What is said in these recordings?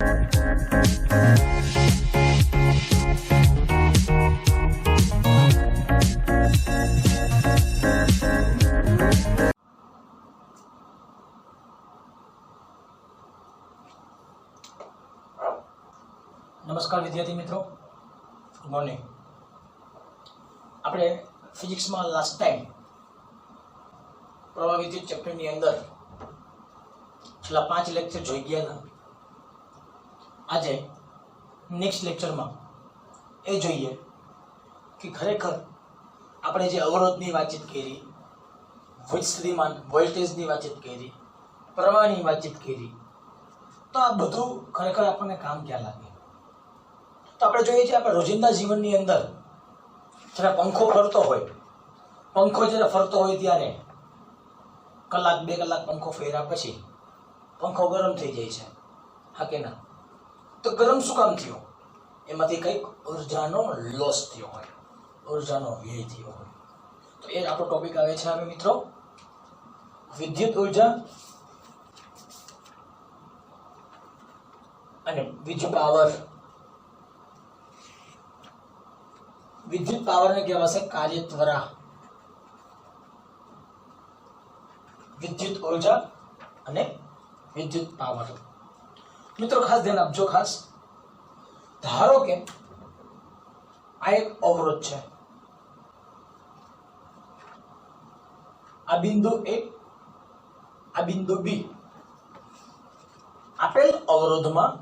नमस्कार विद्यार्थी मित्रों, गुड मॉर्निंग। આપણે ફિઝિક્સમાં લાસ્ટ ટાઈમ પ્રવાહ વિદ્યુત ચેપ્ટરની અંદર છેલ્લા 5 લેક્ચર જોઈ ગયા હતા। આજે નેક્સ્ટ લેક્ચરમાં એ જોઈએ કે ખરેખર આપણે જે અવરોધની વાતચીત કરી, વિદ્યુતસ્થિતિમાન વોલ્ટેજની વાતચીત કરી, પ્રવાહની વાતચીત કરી, તો આ બધું ખરેખર આપણને કામ ક્યાં લાગે? તો આપણે જોઈએ છીએ આપણે રોજિંદા જીવનની અંદર જ્યારે પંખો ફરતો હોય ત્યારે કલાક 2 કલાક પંખો ફેર્યા પછી પંખો ગરમ થઈ જાય છે, હા કે ના? તો ગરમ શું કામ થયો? એમાંથી કંઈક ઉર્જાનો લોસ થયો હોય, ઉર્જાનો વ્યય થયો હોય। તો એ આપણો ટોપિક આવે છે હવે મિત્રો, વિદ્યુત ઉર્જા અને વીજ પાવર। વિદ્યુત પાવરને કહેવાશે કાર્યત્વરા, વિદ્યુત ઉર્જા અને વિદ્યુત પાવર। મિત્રો ખાસ ધ્યાન આપજો, ખાસ ધારો કે આ એક અવરોધ છે, આ બિંદુ A, આ બિંદુ B। આપેલ અવરોધમાં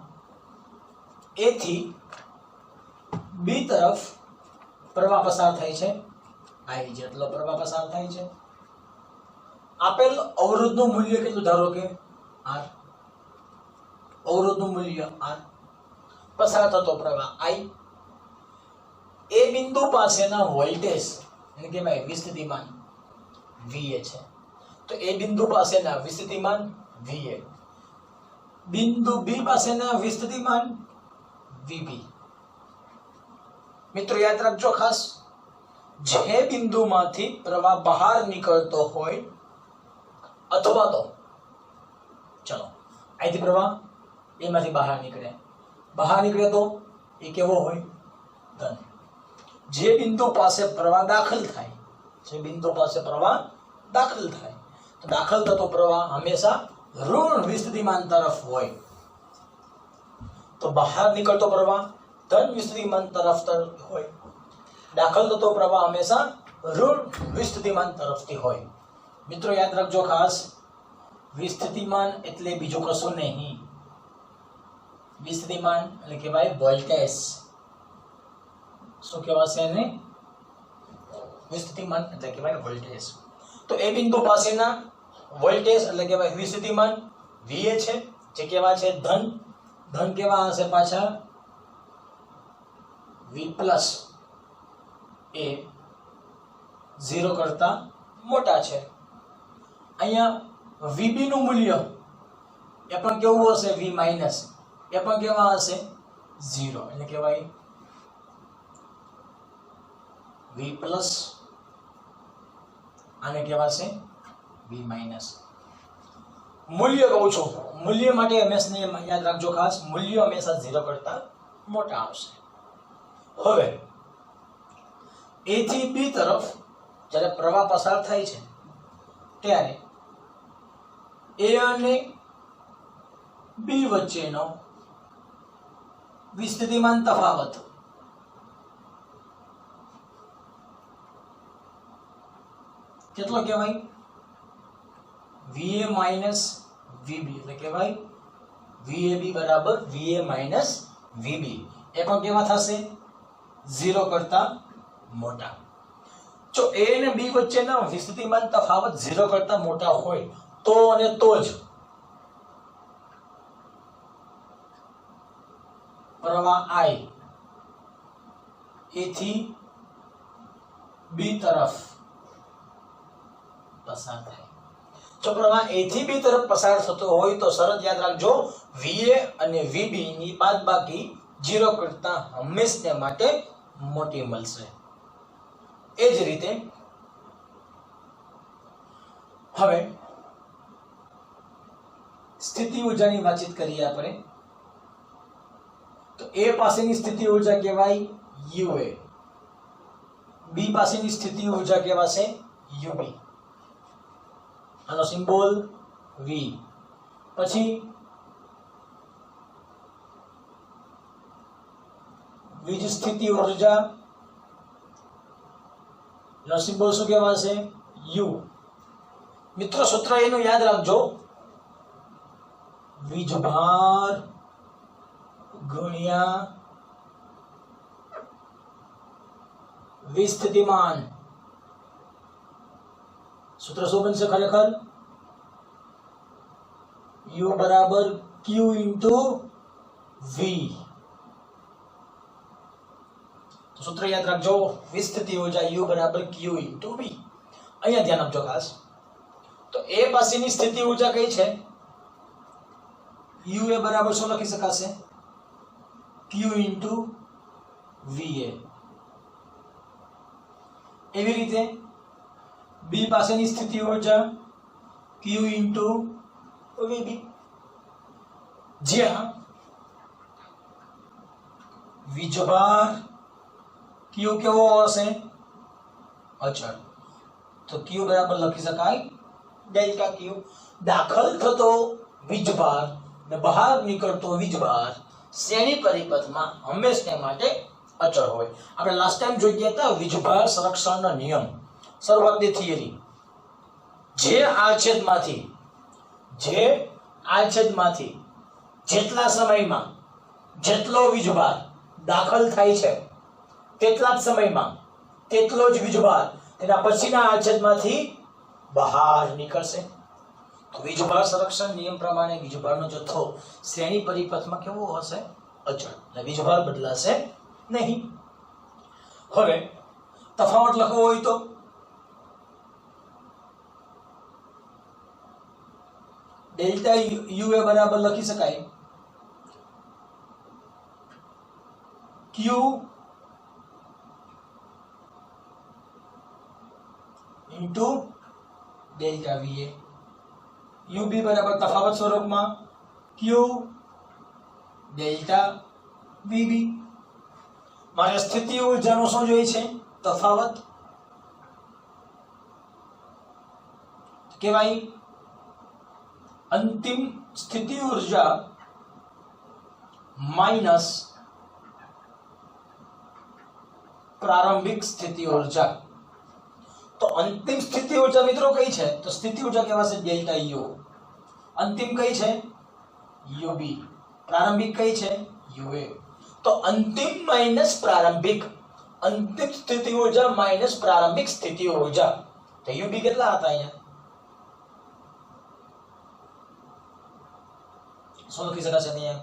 A થી B તરફ પ્રવાહ પસાર થાય છે, I જેટલો પ્રવાહ પસાર થાય છે। આપેલ અવરોધનું મૂલ્ય કેટલું? ધારો કે R, અવરોધનું મૂલ્ય R, પસાર થતો પ્રવાહ I, એ બિંદુ પાસેના વોલ્ટેજ એને કહેવાય વિસ્થિતિમાન VA છે। તો એ બિંદુ પાસેના વિસ્થિતિમાન VA, બિંદુ B પાસેના વિસ્થિતિમાન VB। મિત્રો યાદ રાખજો ખાસ, જે બિંદુમાંથી પ્રવાહ બહાર નીકળતો હોય, અથવા તો ચલો અહીંથી પ્રવાહ એમાંથી બહાર નીકળે તો એ કેવો હોય? ધન। જે બિંદુ પાસે પ્રવાહ દાખલ થાય, તો દાખલ થતો પ્રવાહ હંમેશા ઋણ વિસ્થિતિમાન તરફ હોય, તો બહાર નીકળતો પ્રવાહ ધન વિસ્થિતિમાન તરફ હોય, દાખલ થતો પ્રવાહ હંમેશા ઋણ વિસ્થિતિમાન તરફથી હોય। મિત્રો યાદ રાખજો ખાસ, વિસ્થિતિમાન એટલે બીજું કશું નહીં, વિસ્થિતિમાન એટલે કહેવાય વોલ્ટેજ। શું કહેવાશે એને? વિસ્થિતિમાન એટલે કહેવાય વોલ્ટેજ। તો એ બિંદુ પાસેના વોલ્ટેજ એટલે કહેવાય વિસ્થિતિમાન VA છે, જે કેવા છે? ધન કેવા હશે પાછા? V પ્લસ, એ 0 કરતા મોટા છે। અહીંયા VB નું મૂલ્ય એ પણ કેવું હશે? V માઇનસ, એ પણ કેવા હશે? 0, એટલે કહેવાય V પ્લસ, આને કહેવાશે V માઇનસ। મૂલ્ય કહું છું, મૂલ્ય માટે હંમેશા યાદ રાખજો ખાસ, મૂલ્ય હંમેશા 0 કરતા મોટા આવશે। હવે A થી B તરફ જ્યારે પ્રવાહ પસાર થાય છે ત્યારે A અને B વચ્ચેનો વિસ્થિતિમાન તફાવત કેટલો કહેવાય? VA માઇનસ VB, એટલે કહેવાય VAB બરાબર VA માઇનસ VB। એ પણ કેવા થશે? 0 કરતા મોટા। જો A અને B વચ્ચેના વિસ્થિતિમાન તફાવત 0 કરતા મોટા હોય તો અને તો જ પ્રવાહ I A થી B તરફ પસાર થાય। જો પ્રવાહ A થી B તરફ પસાર થતો હોય તો શરત યાદ રાખજો, VA અને VB ની બાદબાકી 0 કરતા હંમેશા માટે મોટી મળશે। એ જ રીતે હવે સ્થિતિ ઊર્જાની વાતચીત કરીએ આપણે। ए पासेनी स्थिति ऊर्जा कहेवाय UA, बी पासेनी स्थिति ऊर्जा कहेवाशे UB, आनो सिम्बोल V। पछी वीज स्थिति ऊर्जा नो सिम्बोल शुं कहेवाशे U। मित्रों सूत्र एनु याद राखजो, वीजभार गुणिया विस्थितिमान। सूत्र શું બનશે ખરેખર? U બરાબર Q ઇન્ટુ V। તો सूत्र યાદ રાખજો, વિસ્થિતિ ઊર્જા U બરાબર Q ઇન્ટુ V। અહીંયા ધ્યાન આપજો ખાસ। તો A પાસેની સ્થિતિ ઊર્જા કઈ છે? U એ બરાબર શું લખી શકાશે? Q into VA। એવી રીતે B પાસેની સ્થિતિ ઊર્જા Q ઇન્ટુ VB, જ્યાં વીજભાર Q કેવો હશે? અચળ। તો Q બરાબર લખી શકાય ડેલ્ટા Q। દાખલ થતો વીજભાર ને બહાર નીકળતો વીજભાર શ્રેણી પરિપથમાં હંમેશા માટે અચળ હોય। આપણે લાસ્ટ ટાઈમ જોઈ ગયા હતા વીજભાર સંરક્ષણનો નિયમ, શરૂઆતની થિયરી। જે આડછેદમાંથી જેટલા સમયમાં જેટલો વીજભાર દાખલ થાય છે તેટલા જ સમયમાં તેટલો જ વીજભાર તેના પછીના આડછેદમાંથી બહાર નીકળશે। તો વીજભાર સંરક્ષણ નિયમ પ્રમાણે વીજભારનો જથ્થો શ્રેણી પરિપથમાં કેવો હશે? અચળ, એટલે વીજભાર બદલાશે નહીં। હવે તફાવત લખવો હોય તો ડેલ્ટા U એ બરાબર લખી શકાય Q into delta VA। UB બરાબર તફાવત સ્વરૂપમાં Q ડેલ્ટા VB। મારે સ્થિતિ ઊર્જાનો શું જોઈએ છે? તફાવત કહેવાય અંતિમ સ્થિતિ ઊર્જા માઈનસ પ્રારંભિક સ્થિતિ ઊર્જા। તો અંતિમ સ્થિતિ ઊર્જા મિત્રો કઈ છે? તો સ્થિતિ ઊર્જા કહેવાશે ડેલ્ટા U। અંતિમ કઈ છે? UB। પ્રારંભિક કઈ છે? UA। તો અંતિમ માઈનસ પ્રારંભિક, અંતિમ સ્થિતિ ઊર્જા માઈનસ પ્રારંભિક સ્થિતિ ઊર્જા। તો UB કેટલા હતા અહીંયા? શું લખી શકાશે અહીંયા?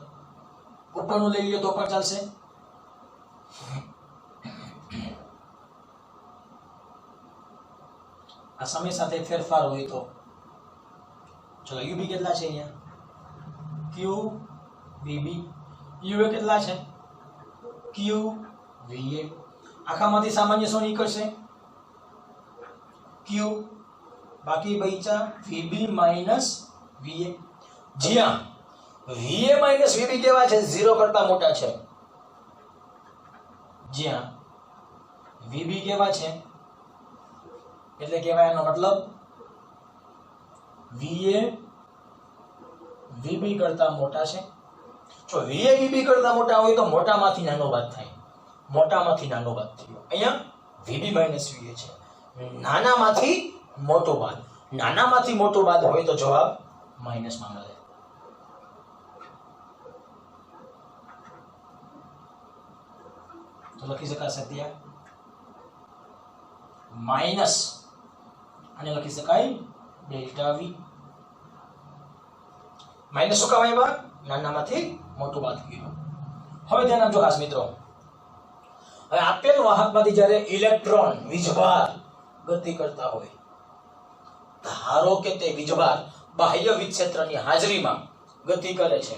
ઉપરનું લઈ લ્યો તો પણ ચાલશે। આ સમય સાથે ફેરફાર હોય તો ચલો UB કેટલા છે અહીંયા? Q VB। UA કેટલા છે? Q VA। આખામાંથી સામાન્ય શું નીકળશે? Q, બાકી બચ્યા VB માઈનસ VA, જ્યાં VA માઈનસ VB કેવા છે? 0 કરતા મોટા છે, જ્યાં VB કેવા છે એટલે કહેવાય એનો મતલબ VA VB કરતા મોટા છે। જો VA VB કરતા મોટા હોય તો મોટામાંથી નાનો બાદ થાય, મોટામાંથી નાનો બાદ થયો। અહીંયા VB માઈનસ VA છે, નાનામાંથી મોટો બાદ, નાનામાંથી મોટો બાદ હોય તો જવાબ માઈનસ માં મળે। તો લખી શકાશે ત્યાં માઈનસ અને લખી શકાય ડેલ્ટા V। માઈનસ શું કામ આવ્યા? નાનામાંથી મોટું બાદ કર્યું। હવે ધ્યાન આપજો ખાસ મિત્રો, હવે આપેલ વાહકમાંથી જ્યારે ઇલેક્ટ્રોન વીજભાર ગતિ કરતા હોય, ધારો કે તે વીજભાર બાહ્ય વિક્ષેત્રની હાજરીમાં ગતિ કરે છે,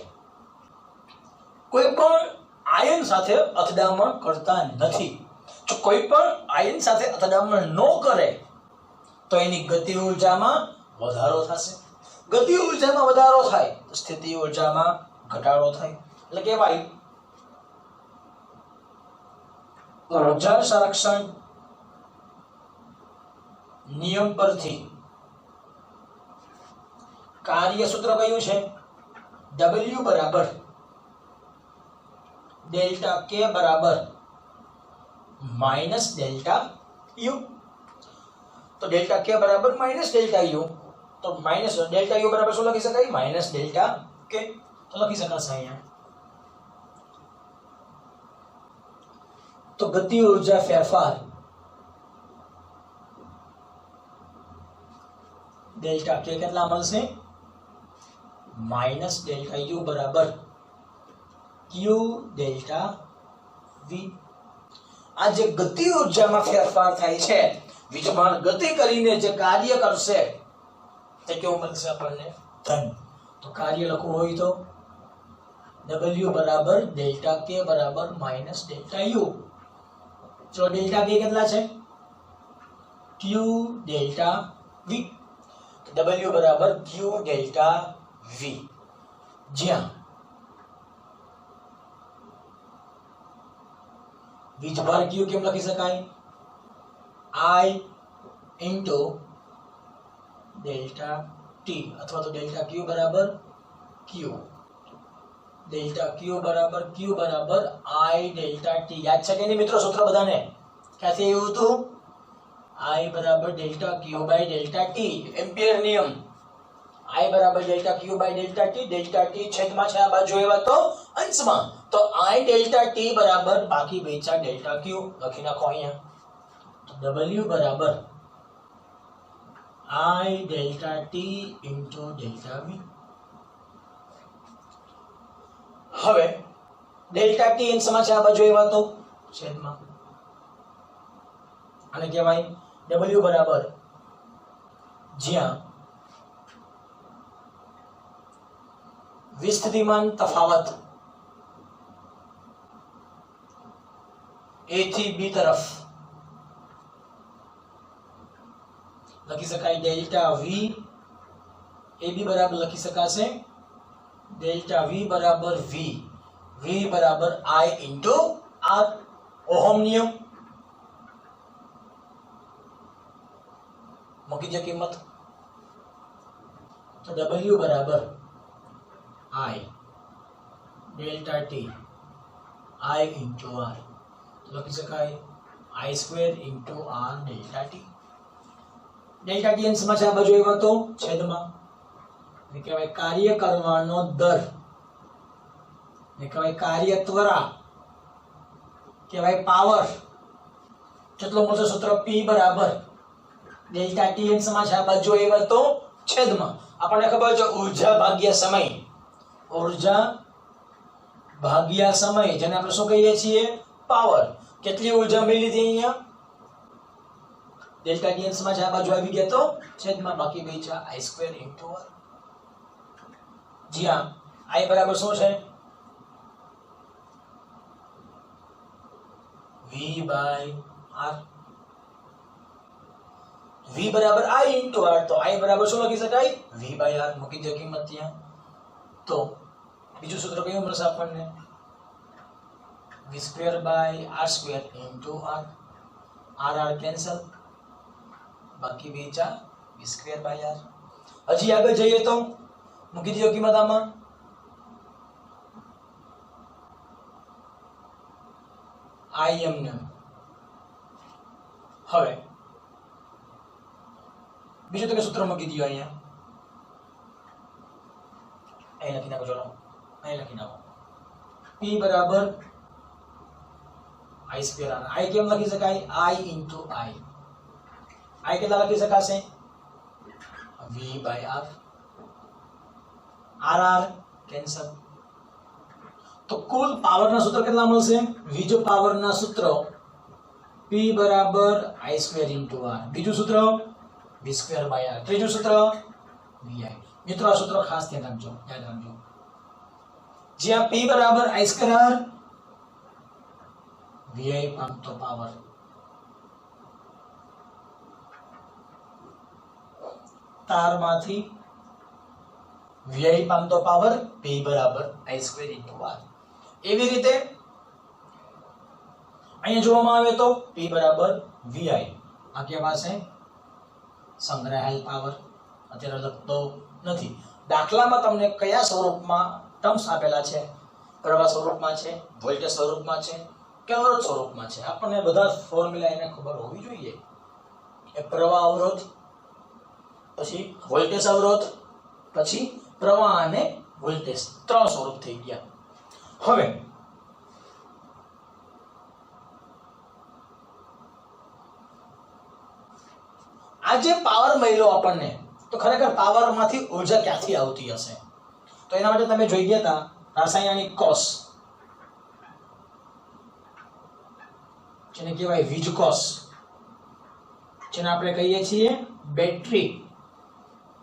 કોઈ પણ આયન સાથે અથડામણ કરતા નથી। જો કોઈ પણ આયન સાથે અથડામણ ન કરે તો એની ગતિ ઊર્જામાં વધારો થશે, ગતિ ઊર્જામાં વધારો થાય તો સ્થિતિ ઊર્જામાં ઘટાડો થાય। એટલે કહેવાય ઉર્જા સંરક્ષણ નિયમ પરથી કાર્ય સૂત્ર કયું છે? W બરાબર ડેલ્ટા K બરાબર માઇનસ ડેલ્ટા U. તો ડેલ્ટા K બરાબર માઇનસ ડેલ્ટા U. તો માઇનસ ડેલ્ટા U બરાબર શું લખી શકાય? Minus delta K. તો લખી શકાશે અહીંયા. તો ગતિ ઉર્જા ફેરફાર ડેલ્ટા K કેટલા મળશે? માઇનસ ડેલ્ટા U બરાબર Q ડેલ્ટા V. આ જે ગતિ ઉર્જામાં ફેરફાર થાય છે, વીજભાર ગતિ કરીને જે કાર્ય કરશે તે કેવું મળશે આપણને? ધન. તો કાર્ય લખવું હોય તો W બરાબર ડેલ્ટા K બરાબર માઇનસ ડેલ્ટા U. ચલો ડેલ્ટા K કેટલા છે? Q delta V. W બરાબર Q ડેલ્ટા V. જ્યાં વીજભાર Q કેમ લખી શકાય? I ઇન્ટુ ડેલ્ટા T, અથવા તો ડેલ્ટા Q બરાબર Q. ડેલ્ટા Q બરાબર I ડેલ્ટા T. યાદ છે કે નહીં મિત્રો સૂત્ર બધાને? ક્યાંથી આવ્યું હતું? I બરાબર delta Q by delta T. Ampere નિયમ. I બરાબર delta Q by delta T. Delta T છેદમાં છે આ બાજુ એવા તો અંશમાં. તો I ડેલ્ટા T બરાબર બાકી બેચા ડેલ્ટા Q લખી નાખો અહીંયા. તો W બરાબર I delta T into delta V. હવે ડેલ્ટા T અંશમાં છે આ બાજુ એવા તો છેદમાં. આને કહેવાય W બરાબર જ્યાં વિસ્થિતિમાન તફાવત A થી B તરફ લખી શકાય ડેલ્ટા V. AB બરાબર લખી શકાશે ડેલ્ટા V બરાબર V બરાબર I ઇન્ટુ R. ઓહમ નિયમ મૂકી દે કિંમત. તો W બરાબર I delta T I into R લખી શકાય I square into R delta T. Delta T અંશમાં છે આ બાજુ એવા તો છેદમાં. ને કહેવાય કાર્ય કરવાનો દર, ને કહેવાય કાર્ય ત્વરા, કહેવાય પાવર. કેટલો મળશે સૂત્ર? P બરાબર ડેલ્ટા T અંશમાં છે આ બાજુ એવા તો છેદમાં. આપણને ખબર છે ઊર્જા ભાગ્યા સમય. ઊર્જા ભાગ્યા સમય જેને આપણે શું કહીએ છીએ? પાવર. કેટલી ઊર્જા મળી હતી અહીંયા? ડેલ્ટા T અંશમાં છે આ બાજુ આવી ગયા તો છેદમાં બાકી બેચા I સ્ક્વેર ઇન્ટુ R. જ્યાં I બરાબર શું છે? V by R. V બરાબર I ઇન્ટુ R. તો I બરાબર શું લખી શકાય? V by R. મૂકી દો કિંમત ત્યાં. તો બીજું સૂત્ર કયું મળશે આપણને? V square by R square into R. R cancel, બાકી બેચા V સ્ક્વેર બાય R. હજી આગળ જઈએ તો મૂકી દો કિંમત આમાં. I એમને હવે બીજું તમે સૂત્ર મૂકી દો અહીંયા. અહીં લખી નાખો. ચલો અહીં લખી નાખો. P બરાબર I સ્ક્વેર R. I કેમ લખી શકાય? I into I. I કેટલા લખી શકાશે? V by R. R cancel. તો કુલ પાવરના સૂત્ર કેટલા મળશે? વીજ પાવરના સૂત્ર P બરાબર I સ્ક્વેર ઇન્ટુ R. બીજું સૂત્ર V સ્ક્વેર બાય R. ત્રીજું સૂત્ર VI. મિત્રો આ સૂત્ર ખાસ ધ્યાન રાખજો, યાદ રાખજો. જ્યાં P બરાબર I સ્ક્વેર R, VI પામતો પાવર. તારમાંથી VI પામતો પાવર P બરાબર I સ્ક્વેર ઇન્ટુ R. એવી રીતે અહીંયા જોવામાં આવે તો P બરાબર VI આ કહેવાશે સંગ્રહાયેલ પાવર. અત્યારે લખતો નથી. દાખલામાં તમને કયા સ્વરૂપમાં ટર્મ્સ આપેલા છે, પ્રવાહ સ્વરૂપમાં છે, વોલ્ટેજ સ્વરૂપમાં છે કે અવરોધ સ્વરૂપમાં છે, આપણને બધા ફોર્મ્યુલા એને ખબર હોવી જોઈએ. એ પ્રવાહ અવરોધ, પછી વોલ્ટેજ અવરોધ, પછી પ્રવાહ અને વોલ્ટેજ, ત્રણ સ્વરૂપ થઈ ગયા. હવે આ જે પાવર મળ્યો આપણને, તો ખરેખર પાવર માંથી ઉર્જા ક્યાંથી આવતી હશે? તો એના માટે તમે જોઈ ગયા હતા રાસાયણિક કોષ, જેને કહેવાય વીજ કોષ, જેને આપણે કહીએ છીએ બેટરી.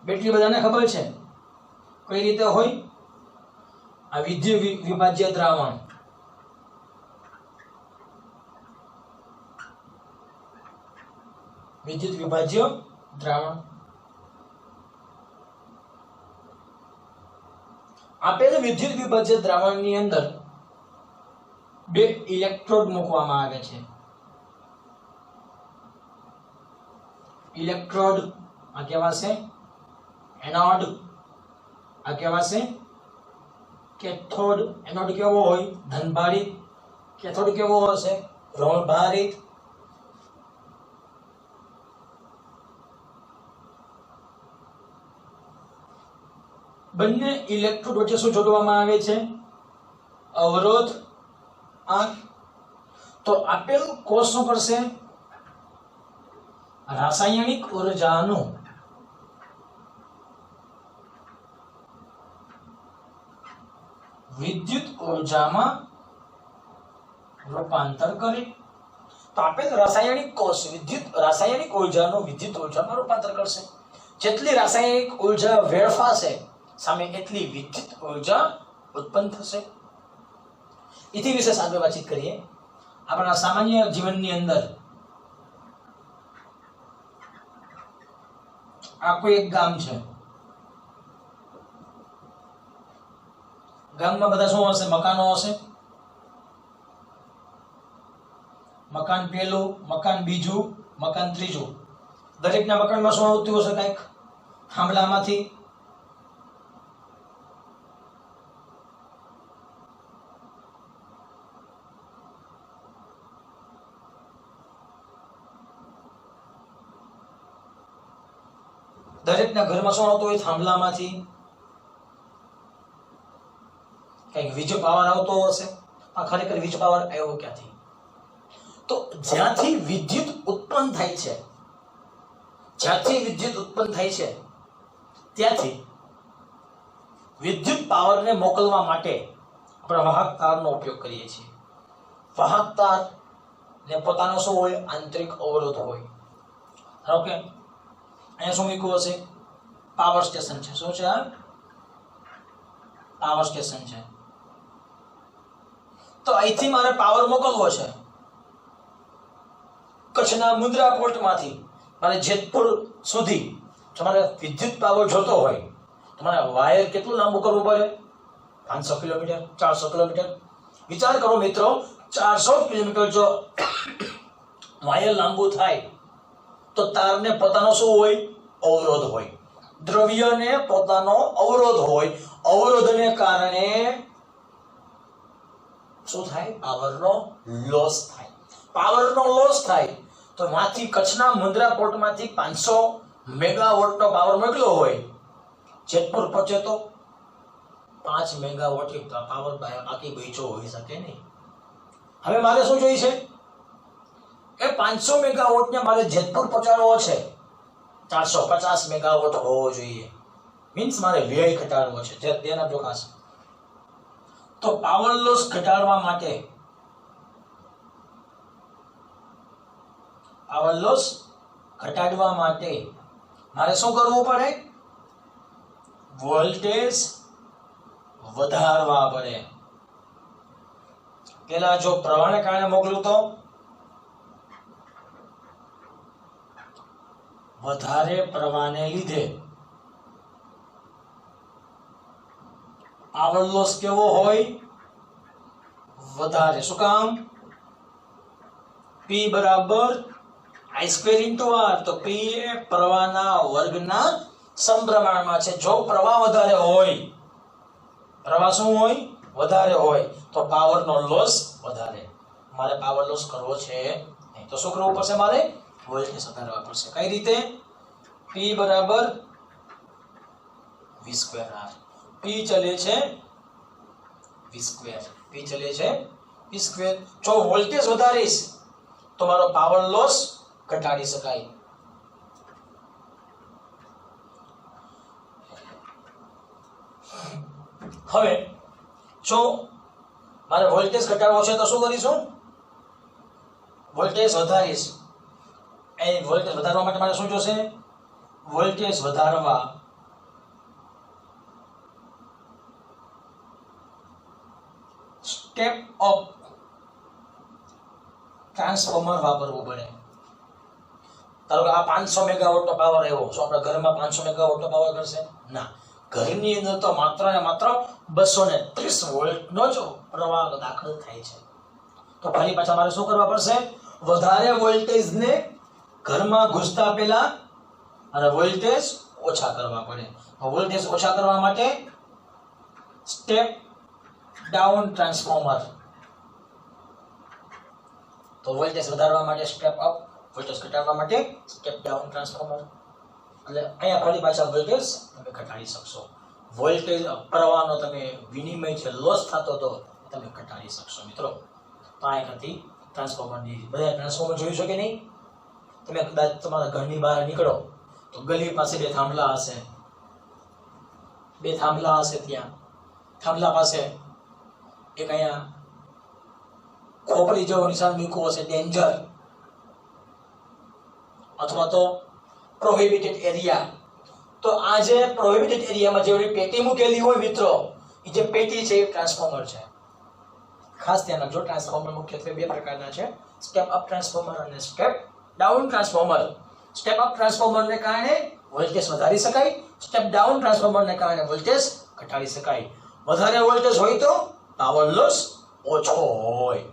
બેટરી બધાને ખબર છે કઈ રીતે હોય? આ વિદ્યુત વિભાજ્ય દ્રાવણ, વિદ્યુત વિભાજ્ય દ્રાવણ. આપેલ વિદ્યુત વિભાજ્ય દ્રાવણની અંદર બે ઇલેક્ટ્રોડ મૂકવામાં આવે છે. ઇલેક્ટ્રોડ આ કહેવાશે એનોડ, આ કહેવાશે કેથોડ. એનોડ કેવો હોય? ધનભારિત. કેથોડ કેવો હશે? ઋણભારિત. બંને ઇલેક્ટ્રોડ વચ્ચે શું જોડવામાં આવે છે? અવરોધ આંક. તો આપેલ કોષ શું કરશે? રાસાયણિક ઉર્જાનું વિદ્યુત ઉર્જામાં રૂપાંતર કરે. તો આપેલ રાસાયણિક કોષ રાસાયણિક ઉર્જાનું વિદ્યુત ઉર્જામાં રૂપાંતર કરશે. જેટલી રાસાયણિક ઉર્જા વેડફાશે સામે એટલી વિદ્યુત ઉર્જા ઉત્પન્ન થશે. એથી વિશે આગળ વાતચીત કરીએ. આપણા સામાન્ય જીવનની અંદર આ કોઈ એક ગામ છે. ગામમાં બધા શું હશે? મકાનો હશે. મકાન પહેલું, મકાન બીજું, મકાન ત્રીજું. દરેકના મકાનમાં શું આવતું હશે? કંઈક થાંભલામાંથી. દરેકના ઘરમાં શું આવતું હોય? થાંભલામાંથી કંઈક વીજ પાવર આવતો હશે. આ ખરેખર વીજ પાવર આવ્યો ક્યાંથી? તો જ્યાંથી વિદ્યુત ઉત્પન્ન થાય છે, જ્યાંથી વિદ્યુત ઉત્પન્ન થાય છે ત્યાંથી વિદ્યુત પાવરને મોકલવા માટે આપણે વાહક તારનો ઉપયોગ કરીએ છીએ. વાહક તાર ને પોતાનો શું હોય? આંતરિક અવરોધ હોય. ઓકે, અહીંયા શું મૂક્યું હશે? પાવર સ્ટેશન છે. શું છે? પાવર સ્ટેશન છે. તો અહીંથી મારે પાવર મોકલવો છે. કચ્છના મુન્દ્રા પોર્ટમાંથી મારે જેતપુર સુધી તમારે વિદ્યુત પાવર જોતો હોય તો મારે વાયર કેટલું લાંબુ કરવું પડે? 500 કિલોમીટર, 400 કિલોમીટર. વિચાર કરો મિત્રો, 400 કિલોમીટર જો વાયર લાંબુ થાય તો તારને પોતાનો શું હોય? અવરોધ હોય. દ્રવ્યને પોતાનો અવરોધ હોય. અવરોધને કારણે શું થાય? પાવરનો લોસ થાય. પાવરનો લોસ થાય તો માંથી કચ્છના મુન્દ્રા પોર્ટમાંથી 500 મેગાવોટનો પાવર મોકલ્યો હોય, જેતપુર પહોંચે તો 5 મેગાવોટ પાવર બાકી બચ્યો હોઈ શકે નહીં. હવે મારે શું જોઈએ છે? એ 500 મેગાવોટને મારે જેતપુર પહોંચાડવો છે. 450 મેગાવોટ હોવો જોઈએ. મીન્સ મારે વ્યય ઘટાડવો છે. જે તેના જોખાશે. તો પાવર લોસ ઘટાડવા માટે મારે શું કરવું પડે? વોલ્ટેજ વધારવા પડે. પેલા જો પ્રવાહને કારણે મોકલું તો વધારે પ્રવાહને લીધે પાવર લોસ કેવો હોય? વધારે. શું કામ? P બરાબર I સ્ક્વેર ઇન્ટુ R, તો P એ પ્રવાહના વર્ગના સમપ્રમાણમાં છે. જો પ્રવાહ વધારે હોય, પ્રવાહ શું હોય? વધારે હોય, તો પાવરનો લોસ વધારે. મારે પાવર લોસ કરવો છે નહીં, તો શું કરવું પડશે? મારે વોલ્ટેજ વધારવા પડશે. કઈ રીતે? P બરાબર V સ્ક્વેર R. P ચલે છે V સ્ક્વેર, P ચલે છે V સ્ક્વેર. જો વોલ્ટેજ વધારીશ તો મારો પાવર લોસ ઘટાડી શકાય. હવે જો મારે વોલ્ટેજ ઘટાડવો છે તો શું કરીશું? વોલ્ટેજ વધારીશ. એ વોલ્ટેજ વધારવા માટે મારે શું જોશે? વોલ્ટેજ વધારવા સ્ટેપ અપ ટ્રાન્સફોર્મર વાપરવું પડે. ધારો કે આ 500 મેગાવોટનો પાવર આવ્યો, શું આપણા ઘરમાં 500 મેગાવોટનો પાવર કરશે? ના. ઘરની અંદર તો માત્ર ને માત્ર 230 વોલ્ટનો જ પ્રવાહ દાખલ થાય છે. તો ફરી પાછા મારે શું કરવા પડશે? વધારે વોલ્ટેજને ઘરમાં ઘૂસતા પહેલા અને વોલ્ટેજ ઓછા કરવા પડે. વોલ્ટેજ ઓછા કરવા માટે સ્ટેપ ડાઉન ટ્રાન્સફોર્મર. તો વોલ્ટેજ વધારવા માટે સ્ટેપ અપ, વોલ્ટેજ ઘટાડવા માટે સ્ટેપ ડાઉન ટ્રાન્સફોર્મર. એટલે અહીંયા ફરી પાછા વોલ્ટેજ તમે ઘટાડી શકશો. વોલ્ટેજ પ્રવાહનો તમે વિનિમય છે લોસ થતો તો તમે ઘટાડી શકશો મિત્રો. તો આ એક હતી ટ્રાન્સફોર્મરની. બધા ટ્રાન્સફોર્મર જોયું છે કે નહીં? તમે કદાચ તમારા ઘરની બહાર નીકળો તો ગલી પાસે બે થાંભલા હશે. ત્યાં થાંભલા પાસે એક અહીંયા ખોપરી જેવો નિશાન મૂક્યો હશે, ડેન્જર, અથવા તો પ્રોહિબિટેડ એરિયા. તો આ જે પ્રોહિબિટેડ એરિયામાં જે પેટી મૂકેલી હોય મિત્રો, એ જે પેટી છે એ ટ્રાન્સફોર્મર છે. ખાસ ધ્યાન રાખજો. ટ્રાન્સફોર્મર મુખ્યત્વે બે પ્રકારના છે, સ્ટેપ અપ ટ્રાન્સફોર્મર અને step down transformer. Step up ટ્રાન્સફોર્મરને કારણે વોલ્ટેજ વધારી શકાય, સ્ટેપ ડાઉન ટ્રાન્સફોર્મરને કારણે વોલ્ટેજ ઘટાડી શકાય. વધારે વોલ્ટેજ હોય તો પાવર લોસ ઓછો હોય.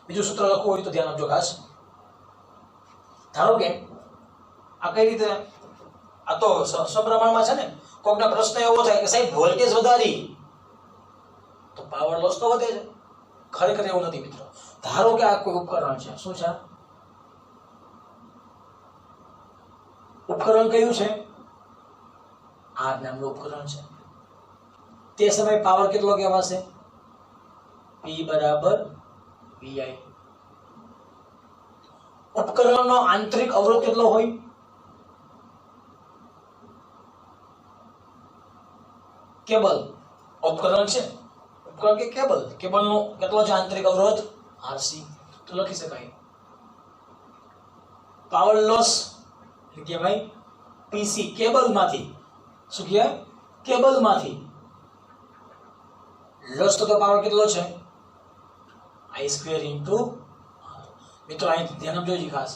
બીજું સૂત્ર લખવું હોય તો ધ્યાન આપજો ખાસ. ધારો કે આ કઈ રીતે? આ તો સમપ્રમાણમાં છે ને. કોઈકના પ્રશ્ન એવો થાય કે સાહેબ વોલ્ટેજ વધારી તો પાવર લોસ તો વધે છે. ખરેખર એવું નથી મિત્રો. ધારો કે આ કોઈ ઉપકરણ છે. શું છે? ઉપકરણ કયું છે? આર નામનું ઉપકરણ છે. તે સમયે પાવર કેટલો કહેવાશે? P બરાબર VI. ઉપકરણનો આંતરિક અવરોધ કેટલો હોય? કેબલ. ઉપકરણ છે, ઉપકરણ કે કેબલ, કેબલનો કેટલો છે આંતરિક અવરોધ? RC. તો લખી શકાય પાવર લોસ એટલે કે ભાઈ PC. કેબલમાંથી શું કહે? કેબલમાંથી લોસ થતો પાવર કેટલો છે? I square into R. મિત્રો અહીં ધ્યાન આપજો ખાસ.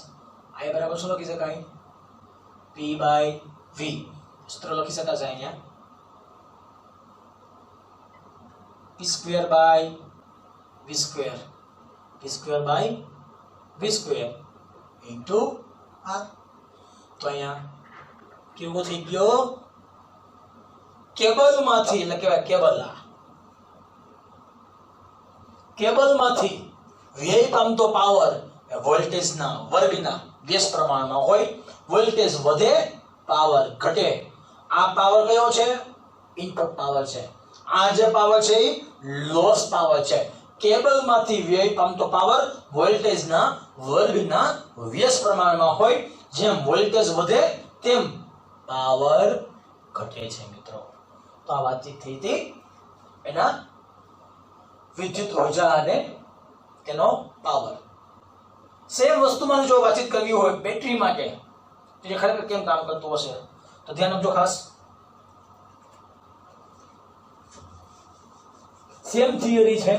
I બરાબર શું લખી શકાય? P by V. સૂત્ર લખી શકાશે અહીંયા P square by V square, P square by V square into R. તો અહીંયા કેવો થઈ ગયો? કેબલમાંથી એટલે કહેવાય કેબલ. કેબલમાંથી વ્યય પામતો પાવર વોલ્ટેજના વર્ગના વ્યસ્ત પ્રમાણમાં હોય. વોલ્ટેજ વધે, પાવર ઘટે. આ પાવર કયો છે? ઇનપુટ પાવર છે. આ જે પાવર છે એ લોસ પાવર છે. કેબલમાંથી વ્યય પામતો પાવર વોલ્ટેજના વર્ગના વ્યસ્ત પ્રમાણમાં હોય. જેમ વોલ્ટેજ વધે તેમ પાવર ઘટે છે મિત્રો. તો આ વાતચીત થઈ હતી એના વિદ્યુત ઉર્જા અને તેનો પાવર. સેમ વસ્તુમાં જો વાતચીત કરવી હોય બેટરી માટે, તો એ ખરેખર કેમ કામ કરતું હશે તો ધ્યાન આપજો ખાસ. સેમ થિયરી છે.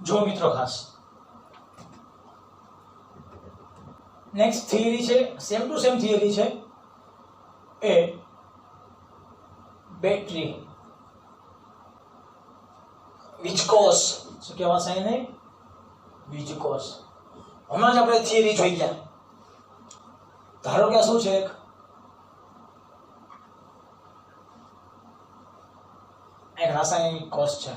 જો મિત્રો ખાસ નેક્સ્ટ થિયરી છે, સેમ ટુ સેમ થિયરી છે, એ બેટરી વિસ્કોસ શું કહેવાશે એને? વિસ્કોસ. હમણાં જ આપણે થિયરી જોઈ ગયા. ધારો કે શું છે, એક રાસાયણિક કોષ છે.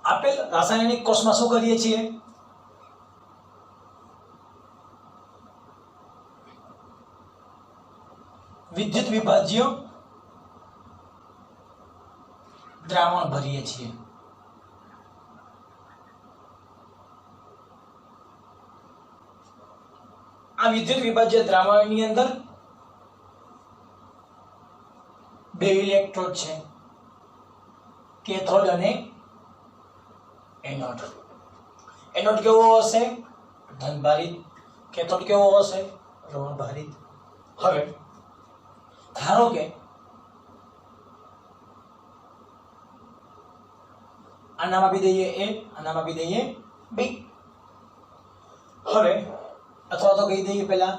આપેલ રાસાયણિક કોષમાં શું કરીએ છીએ? વિદ્યુત વિભાજ્ય દ્રાવણ ભરીએ છીએ. આ વિદ્યુત વિભાજ્ય દ્રાવણની અંદર બે ઇલેક્ટ્રોડ છે, કેથોડ અને એનોડ. એનોડ કેવો હશે? ધનભારિત. કેથોડ કેવો હશે? ઋણભારિત. હવે ધારો કે આ નામ આપી દઈએ એ, આ નામ આપી દઈએ બી. હવે અથવા તો કહી દઈએ પહેલા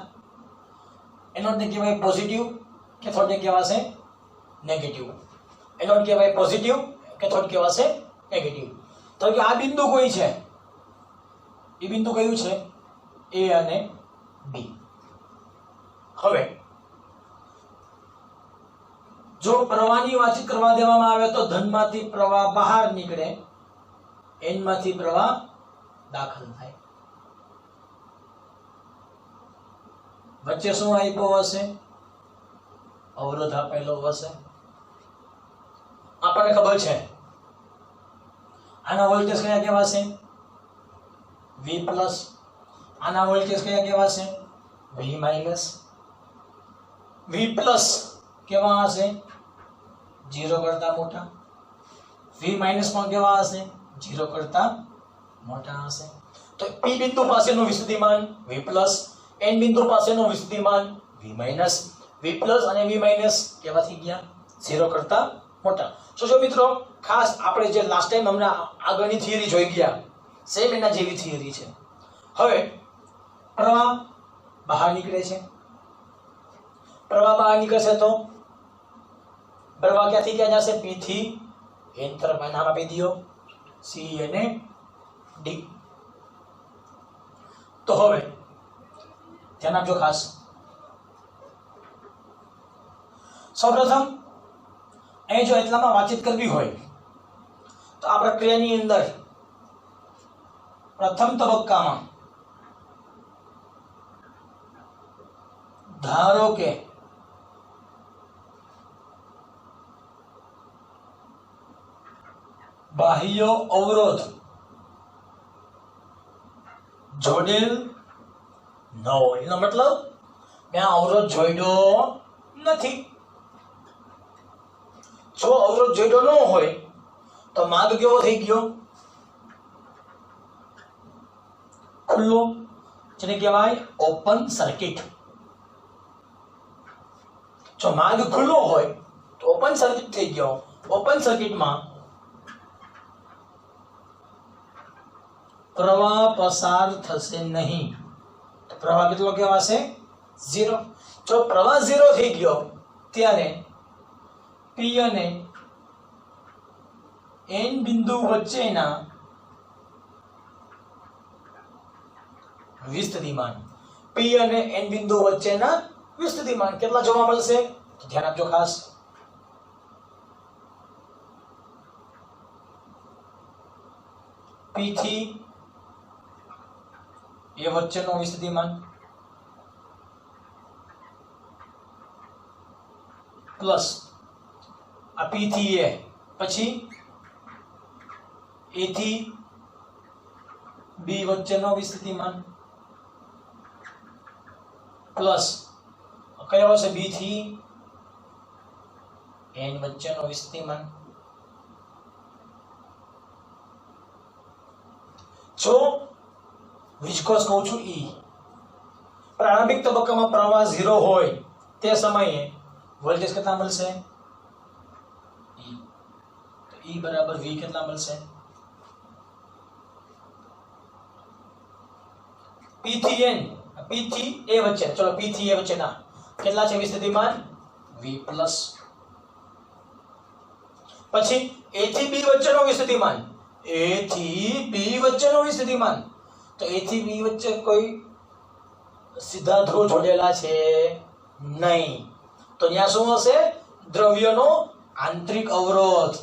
એનોડને કહેવાય પોઝિટિવ, કેથોડને કહેવાશે નેગેટિવ. એનોડ કહેવાય પોઝિટિવ, કેથોડ કહેવાશે નેગેટિવ. તો કે આ બિંદુ કોઈ છે, એ બિંદુ કયું છે? એ અને બી. હવે જો પ્રવાહની વાતચીત કરવા દેવામાં આવે તો ધનમાંથી પ્રવાહ બહાર નીકળે, એન માંથી પ્રવાહ દાખલ થાય. વચ્ચે શું આપ્યો હશે? અવરોધ આપેલો હશે. આપણને ખબર છે આના વોલ્ટેજ કયા કહેવાશે? V plus. આના વોલ્ટેજ કયા કહેવાશે? V minus. V પ્લસ કેવા હશે? 0 કરતા મોટા. V માઇનસ પણ કેવા હશે? 0 કરતા મોટા હશે. તો P બિંદુ પાસેનું વિસ્તૃતિમાન V પ્લસ, N બિંદુ પાસેનું વિસ્તૃતિમાન V માઇનસ. V પ્લસ અને V માઇનસ કેવા થઈ ગયા? 0 કરતા મોટા. જો મિત્રો ખાસ આપણે જે લાસ્ટ ટાઈમ હમણાં આગળની થિયરી જોઈ ગયા, સેમ એના જેવી થિયરી છે. હવે પ્રવાહ બહાર નીકળે છે. પ્રવાહ બહાર નીકળશે તો પ્રવાહ ક્યાંથી ક્યાં જશે? P થી N તરફ. નામ આપી દો C અને D. તો હવે ધ્યાન આપજો ખાસ. સૌપ્રથમ અહીં જો એટલામાં વાતચીત કરવી હોય તો આ પ્રક્રિયાની અંદર પ્રથમ તબક્કામાં ધારો કે બાહ્ય અવરોધ જોડેલ ન હોય. એનો મતલબ મેં અવરોધ જોડ્યો નથી. જો અવરોધ જોડ્યો ન હોય તો માર્ગ કેવો થઈ ગયો? ખુલ્લો, જેને કહેવાય ઓપન સર્કિટ. જો માર્ગ ખુલ્લો હોય તો ઓપન સર્કિટ થઈ ગયો. ઓપન સર્કિટમાં પ્રવાહ પસાર થશે નહીં. તો પ્રવાહ કેટલો કહેવાશે? 0. જો પ્રવાહ 0 થઈ ગયો ત્યારે P અને N બિંદુ વચ્ચેના વિસ્તૃતિમાન, P અને N બિંદુ વચ્ચેના વિસ્તૃતિમાન કેટલા જોવા મળશે? તો ધ્યાન આપજો ખાસ. P થી A વચ્ચેનો વિસ્તૃતિમાન પ્લસ આ P થી A, પછી A થી B વચ્ચેનો વિસ્તૃતિમાન પ્લસ કયો હશે? B થી N વચ્ચેનો વિસ્તૃતિમાન. જો વિસ્કોસ કહું છું E, પ્રારંભિક તબક્કામાં પ્રવાહ 0 હોય તે સમયે વોલ્ટેજ કેટલા મળશે? E. તો E બરાબર V કેટલા મળશે? P થી N, P થી A વચ્ચે, ચલો P થી A વચ્ચેના કેટલા છે વિસ્થિતિમાન? V plus. પછી A થી B વચ્ચેનો વિસ્થિતિમાન, A થી B વચ્ચેનો વિસ્થિતિમાન, તો A થી B વચ્ચે કોઈ સીધા ધ્રુવ જોડેલા છે નહીં, તો ત્યાં શું હશે? દ્રવ્યનો આંતરિક અવરોધ.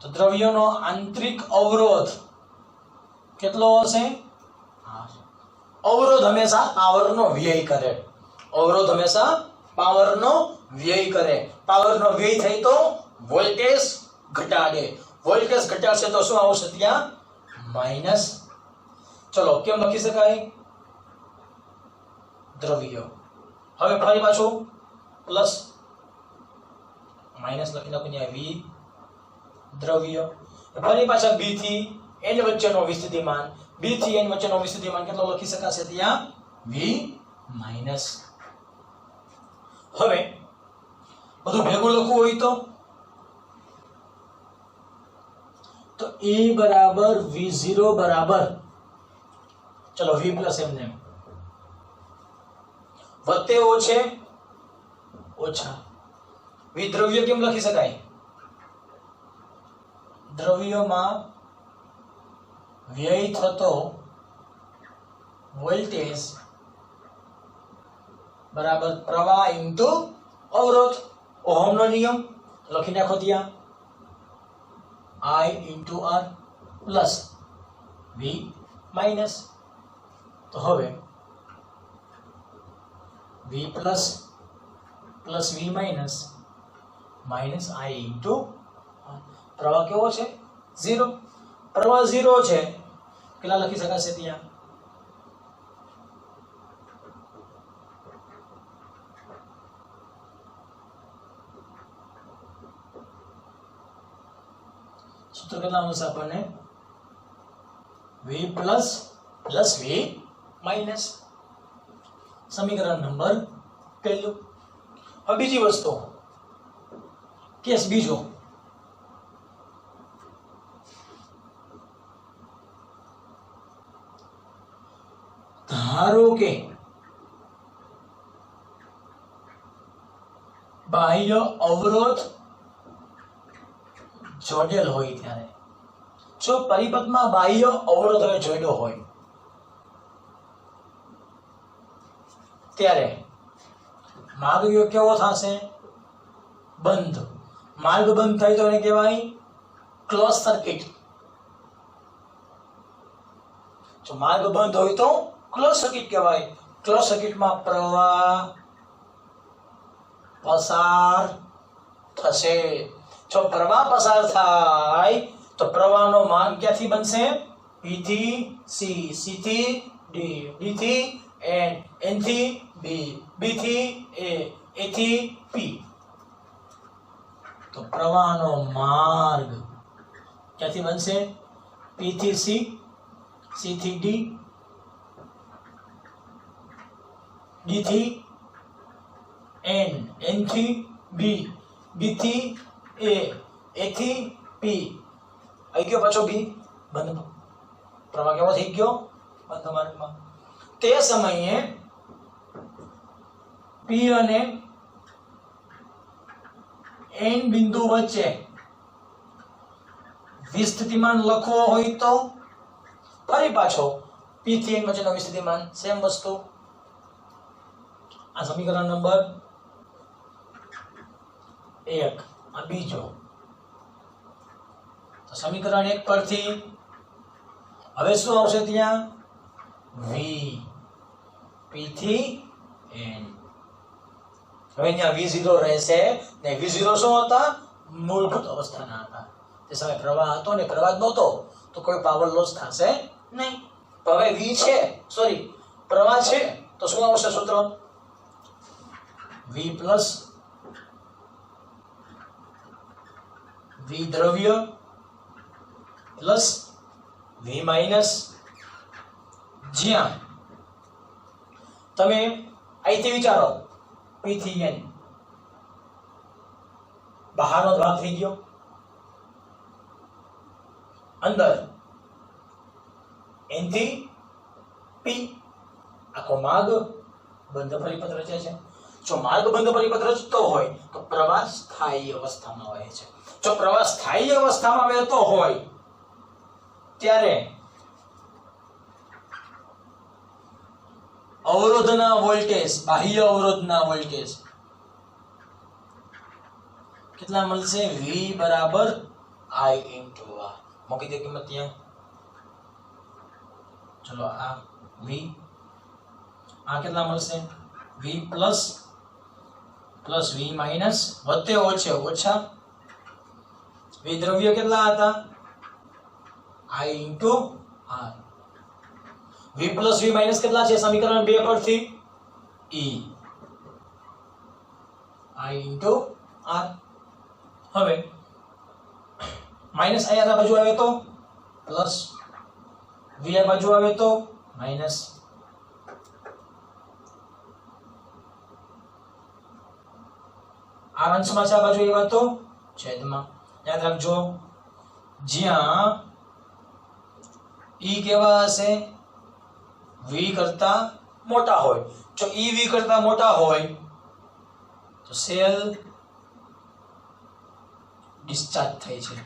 તો દ્રવ્યનો આંતરિક અવરોધ કેટલો હશે? અવરોધ હંમેશા પાવરનો વ્યય કરે. અવરોધ હંમેશા પાવરનો વ્યય કરે. પાવરનો વ્યય થઈ તો વોલ્ટેજ ઘટાડે. વોલ્ટેજ ઘટાડશે તો શું આવશે? ત્યાં માઈનસ. ચલો કેમ લખી શકાય? દ્રવ્ય. હવે ફરી પાછું પ્લસ માઈનસ લખી નાખું ત્યાં V દ્રવ્ય. ફરી પાછા B થી N વચ્ચેનો વિસ્થિતિમાન, B થી N વચ્ચેનો વિસ્થિતિમાન કેટલો લખી શકાશે? ત્યાં V માઈનસ. હવે બધું ભેગું લખવું હોય તો A બરાબર V0 બરાબર, ચલો V પ્લસ એમને વત્તે ઓછે ઓછા V દ્રવ્ય કેમ લખી શકાય? દ્રવ્યમાં વ્યય થતો વોલ્ટેજ બરાબર પ્રવાહ ઇન્ટુ અવરોધ. ઓહમનો નિયમ લખી નાખો ત્યાં I into R plus V minus. તો હવે V plus plus V minus minus I into પ્રવાહ કેવો છે? 0. પ્રવાહ 0 છે, કેટલા લખી શકાશે ત્યાં? સૂત્ર કેટલા મળશે આપણને? V plus plus V minus. સમીકરણ નંબર પહેલું. હવે બીજી વસ્તુ, કેસ બીજો. ધારો કે બાહ્ય અવરોધ જોડેલ હોય ત્યારે, જો પરિપથમાં બાહ્ય અવરોધ જોડ્યો હોય ત્યારે માર્ગ કેવો થશે? બંધ. માર્ગ બંધ થાય તો એને કહેવાય ક્લોઝ સર્કિટ. જો માર્ગ બંધ હોય તો ક્લોઝ સર્કિટ કહેવાય. ક્લોઝ સર્કિટમાં પ્રવાહ પસાર થશે. જો પ્રવાહ પસાર થાય તો પ્રવાહનો માર્ગ ક્યાંથી બનશે? P થી C, C થી D, D થી N, N થી B, B થી A, A થી P. તો પ્રવાહનો માર્ગ ક્યાંથી બનશે? P થી C, C થી D, D થી N, N થી B, B થી A, A થી P. આવી ગયો પાછો B બંધ. પ્રવાહ કેવો થઈ ગયો? બંધ માર્ગમાં. તે સમયે P અને N બિંદુ વચ્ચે વિસ્થિતિમાન લખવો હોય તો ફરી પાછો P થી N વચ્ચેનો વિસ્થિતિમાન સેમ વસ્તુ. આ સમીકરણ નંબર 1. આ બીજો. તો સમીકરણ 1 પરથી હવે શું આવશે ત્યાં? V P થી N. હવે અહીંયા V0 રહેશે ને V0 શું હતા? મૂળભૂત અવસ્થાના હતા. તે સમયે પ્રવાહ હતો ને પ્રવાહ નહોતો તો કોઈ પાવર લોસ થશે નહીં. હવે V છે, સોરી પ્રવાહ છે, તો શું આવશે સૂત્ર? V પ્લસ V દ્રવ્ય પ્લસ V માઇનસ જ્યાં તમે અહીંથી વિચારો P થી N બહારનો ભાગ થઈ ગયો, અંદર N થી P આખો માર્ગ બંધ પરિપથ રચે છે. જો માર્ગ બંધ પરિપથ રચતો હોય તો પ્રવાહ સ્થાયી અવસ્થામાં વહે છે. જો પ્રવાહ સ્થાયી અવસ્થામાં વહેતો હોય ત્યારે અવરોધના વોલ્ટેજ, બાહ્ય અવરોધના વોલ્ટેજ કેટલા મળશે? V બરાબર I into R. મૂકી દે કિંમત ત્યાં. ચલો આ V, આ કેટલા મળશે? V પ્લસ V માઇનસ વત્તે ઓછે ઓછા V દ્રવ્ય કેટલા હતા? I into R. V plus V minus કેટલા છે સમીકરણ 2 પરથી? E I into R. હવે માઇનસ અહીંયા બાજુ આવે તો પ્લસ, V આ બાજુ આવે તો માઇનસ. આ અંશમાં છે, આ બાજુ એવા તો છેદમાં. યાદ રાખજો જ્યાં E કેવા હશે? V કરતા મોટા હોય. જો E V કરતા મોટા હોય તો સેલ ડિસ્ચાર્જ થાય છે,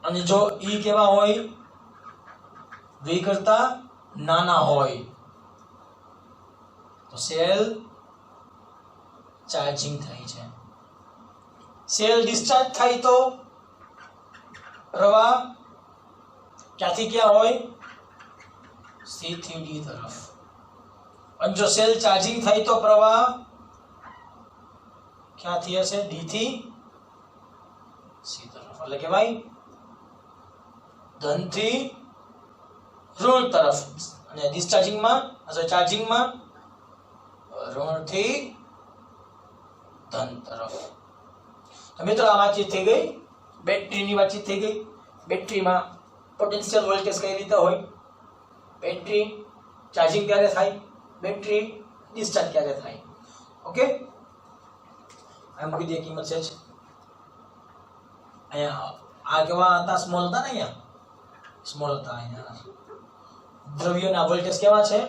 અને જો E કેવા હોય? V કરતા નાના હોય તો સેલ ચાર્જિંગ થાય છે. સેલ ડિસ્ચાર્જ થાય તો પ્રવાહ ક્યાંથી ક્યાં હોય? C થી D તરફ. અને જો સેલ ચાર્જિંગ થાય તો પ્રવાહ ક્યાંથી હશે? D થી C તરફ. એટલે કે ભાઈ ધન થી ઋણ તરફ, અને ડિસ્ચાર્જિંગમાં અથવા ચાર્જિંગમાં ઋણ થી ધન તરફ. તો મિત્રો આ વાતચીત થઈ ગઈ, બેટરીની વાતચીત થઈ ગઈ. બેટરીમાં પોટેન્શિયલ વોલ્ટેજ કઈ રીતે હોય, બેટરી ચાર્જિંગ ક્યારે થાય, બેટરી ડિસ્ચાર્જ ક્યારે થાય. ઓકે, આ મૂકી દે કિંમત છે. અહીંયા આ કેવા હતા? સ્મોલ હતા ને, અહીંયા સ્મોલ હતા. અહીંયા દ્રવ્યોના વોલ્ટેજ કેવા છે?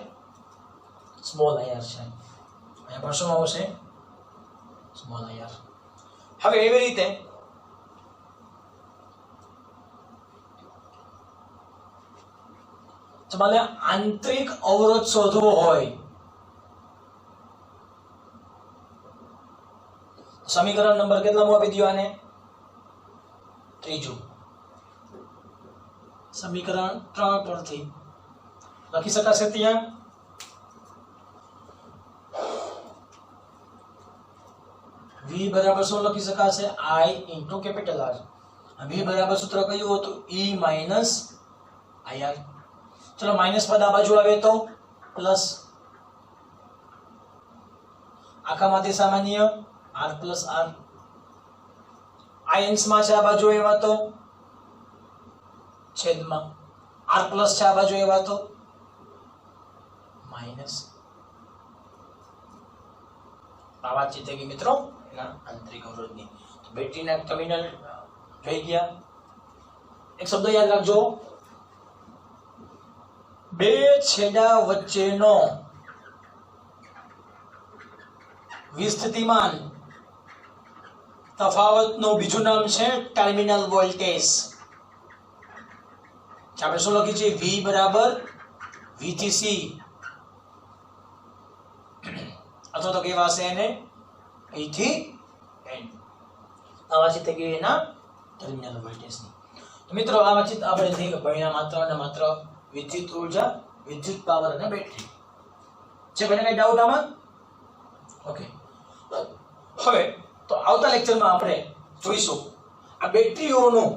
સ્મોલ IR છે. અહીંયા પણ શું આવશે? Small IR. હવે એવી રીતે તમારે આંતરિક અવરોધ શોધવો હોય, સમીકરણ નંબર કેટલામું આપી દો આને? ત્રીજું. સમીકરણ 3 પરથી લખી શકાશે ત્યાં V બરાબર શું લખી શકાશે? I into capital R. V બરાબર સૂત્ર કયું હતું? E minus IR. ચલો માઇનસ પદ આ બાજુ આવે તો પ્લસ, આખામાંથી સામાન્ય R પ્લસ R. આ અંશમાં છે, આ બાજુ એવા તો છેદમાં R પ્લસ છે, આ બાજુ એવા તો માઇનસ. આ વાતચીત થઈ ગઈ મિત્રો એના આંતરિક અવરોધની. બેટરીના ટર્મિનલ જોઈ ગયા. એક શબ્દ યાદ રાખજો, બે છેડા વચ્ચેનો વિસ્થિતિમાન તફાવતનું બીજું નામ છે ટર્મિનલ વોલ્ટેજ. આપણે શું લખી છે? V બરાબર V થી C, અથવા તો કેવા હશે એને? E થી N. આ વાતચીત થઈ ગઈ એના ટર્મિનલ વોલ્ટેજની. તો મિત્રો આ વાતચીત આપણે થઈ ગઈ ભણ્યા માત્ર અને માત્ર વિદ્યુત ઉર્જા, વિદ્યુત પાવર અને બેટરી. છે કોઈને કઈ ડાઉટ આમાં? ઓકે, હવે તો આવતા લેક્ચરમાં આપણે જોઈશું આ બેટરીઓનું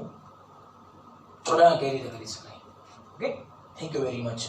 જોડાણ કઈ રીતે કરી શકાય. Okay, thank you very much.